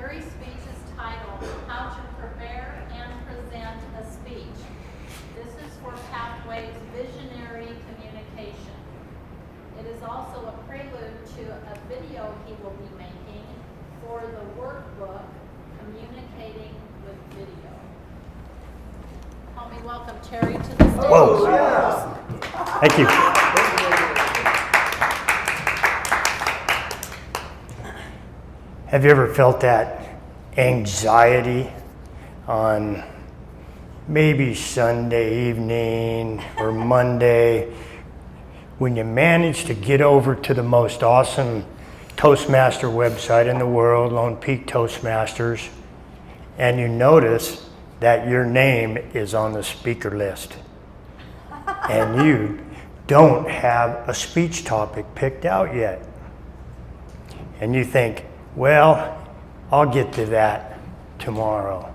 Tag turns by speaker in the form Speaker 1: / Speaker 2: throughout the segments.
Speaker 1: Terry's speech is titled, How to Prepare and Present a Speech. This is for Pathways Visionary Communication. It is also a prelude to a video he will be making for the workbook, Communicating with Video. Help me welcome Terry to the stage.
Speaker 2: Whoa. Yeah. Thank you. Have you ever felt that anxiety on maybe Sunday evening or Monday when you manage to get over to the most awesome Toastmaster website in the world, Lone Peak Toastmasters, and you notice that your name is on the speaker list and you don't have a speech topic picked out yet? And you think, well, I'll get to that tomorrow.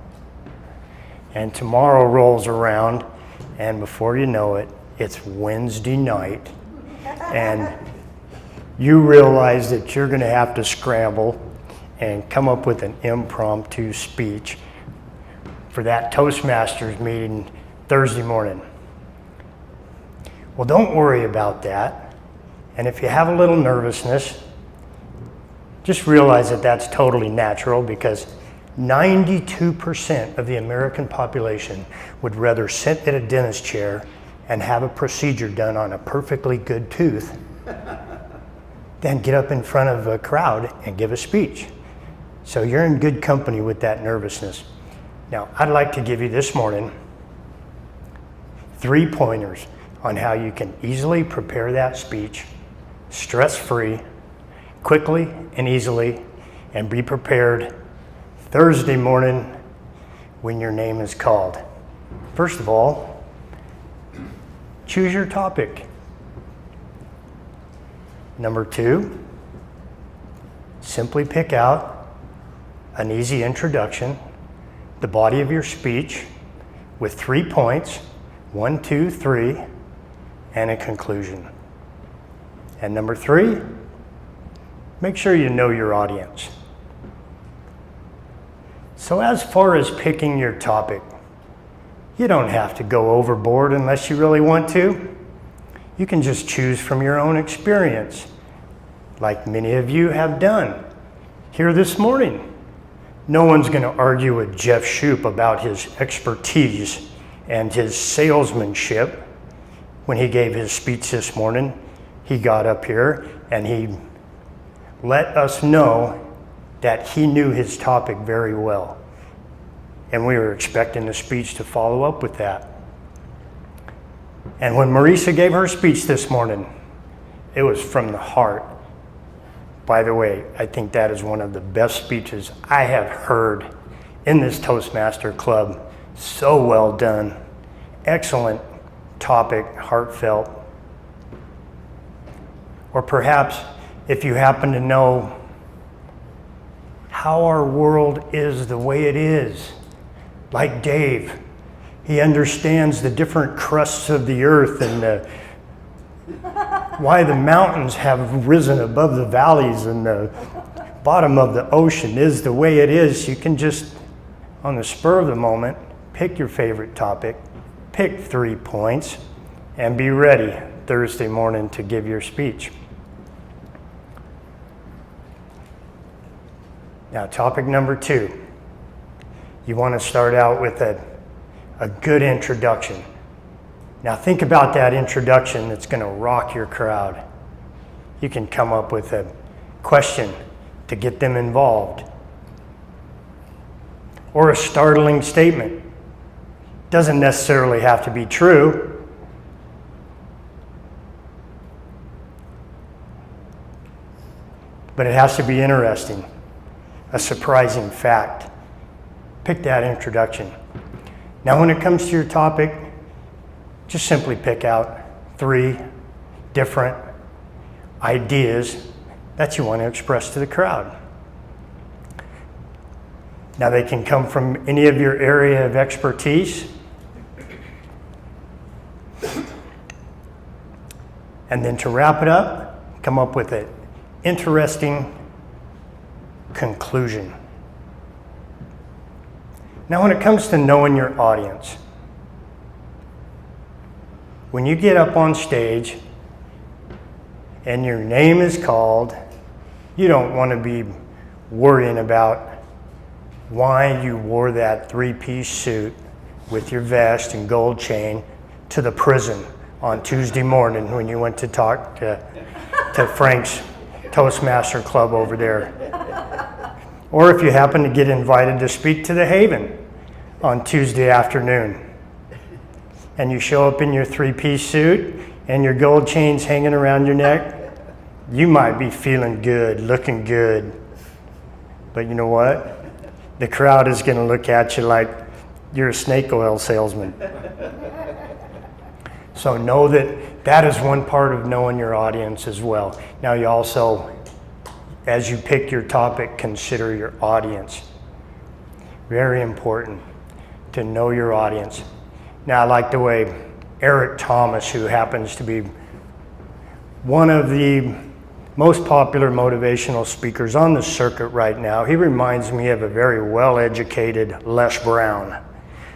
Speaker 2: And tomorrow rolls around, and before you know it, it's Wednesday night, and you realize that you're going to have to scramble and come up with an impromptu speech for that Toastmasters meeting Thursday morning. Well, don't worry about that. And if you have a little nervousness, just realize that that's totally natural, because 92% of the American population would rather sit in a dentist chair and have a procedure done on a perfectly good tooth than get up in front of a crowd and give a speech. So you're in good company with that nervousness. Now, I'd like to give you this morning 3 pointers on how you can easily prepare that speech, stress-free, quickly and easily, and be prepared Thursday morning when your name is called. First of all, choose your topic. Number 2, simply pick out an easy introduction, the body of your speech with 3 points, 1, 2, 3, and a conclusion. And number 3, make sure you know your audience. So as far as picking your topic, you don't have to go overboard unless you really want to. You can just choose from your own experience, like many of you have done here this morning. No one's going to argue with Jeff Shoup about his expertise and his salesmanship. When he gave his speech this morning, he got up here and he let us know that he knew his topic very well. And we were expecting the speech to follow up with that. And when Marisa gave her speech this morning, it was from the heart. By the way, I think that is one of the best speeches I have heard in this Toastmaster Club. So well done. Excellent topic, heartfelt. Or perhaps if you happen to know how our world is the way it is, like Dave, he understands the different crusts of the earth and why the mountains have risen above the valleys and the bottom of the ocean is the way it is. You can just, on the spur of the moment, pick your favorite topic, pick 3 points, and be ready Thursday morning to give your speech. Now, topic number 2. You want to start out with a good introduction. Now, think about that introduction that's going to rock your crowd. You can come up with a question to get them involved, or a startling statement. Doesn't necessarily have to be true. But it has to be interesting. A surprising fact. Pick that introduction. Now, when it comes to your topic, just simply pick out 3 different ideas that you want to express to the crowd. Now, they can come from any of your area of expertise. And then to wrap it up, come up with an interesting conclusion. Now, when it comes to knowing your audience, when you get up on stage and your name is called, you don't want to be worrying about why you wore that three-piece suit with your vest and gold chain to the prison on Tuesday morning when you went to talk to Frank's Toastmaster Club over there. Or if you happen to get invited to speak to the Haven on Tuesday afternoon, and you show up in your three-piece suit and your gold chains hanging around your neck, you might be feeling good, looking good. But you know what? The crowd is going to look at you like you're a snake oil salesman. So know that that is one part of knowing your audience as well. Now you also, as you pick your topic, consider your audience. Very important to know your audience. Now I like the way Eric Thomas, who happens to be one of the most popular motivational speakers on the circuit right now, he reminds me of a very well-educated Les Brown.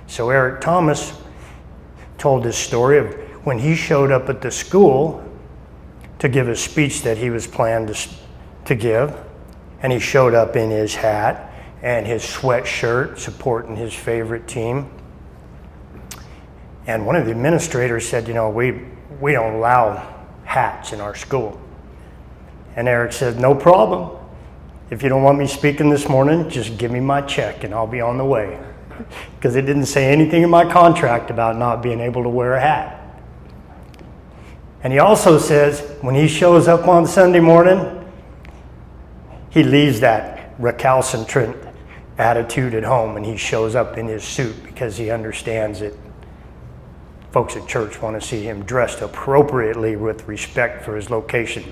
Speaker 2: So Eric Thomas told this story of when he showed up at the school to give a speech that he was planned to give, and he showed up in his hat and his sweatshirt supporting his favorite team. And one of the administrators said, you know, we don't allow hats in our school. And Eric said, no problem. If you don't want me speaking this morning, just give me my check and I'll be on the way. Because it didn't say anything in my contract about not being able to wear a hat. And he also says when he shows up on Sunday morning, he leaves that recalcitrant attitude at home and he shows up in his suit because he understands that folks at church want to see him dressed appropriately with respect for his location.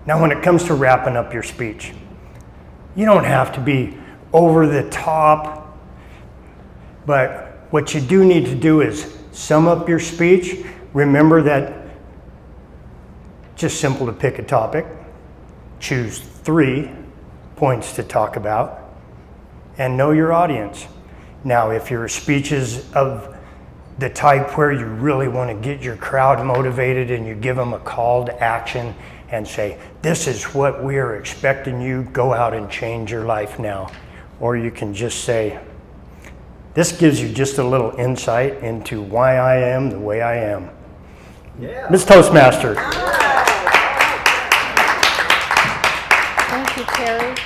Speaker 2: Now, when it comes to wrapping up your speech, you don't have to be over the top, but what you do need to do is sum up your speech. Remember that just simple to pick a topic, choose 3 points to talk about, and know your audience. Now, if your speech is of the type where you really want to get your crowd motivated and you give them a call to action and say, this is what we are expecting you, go out and change your life now. Or you can just say, this gives you just a little insight into why I am the way I am.
Speaker 3: Yeah.
Speaker 2: Ms. Toastmaster.
Speaker 1: Thank you, Terry.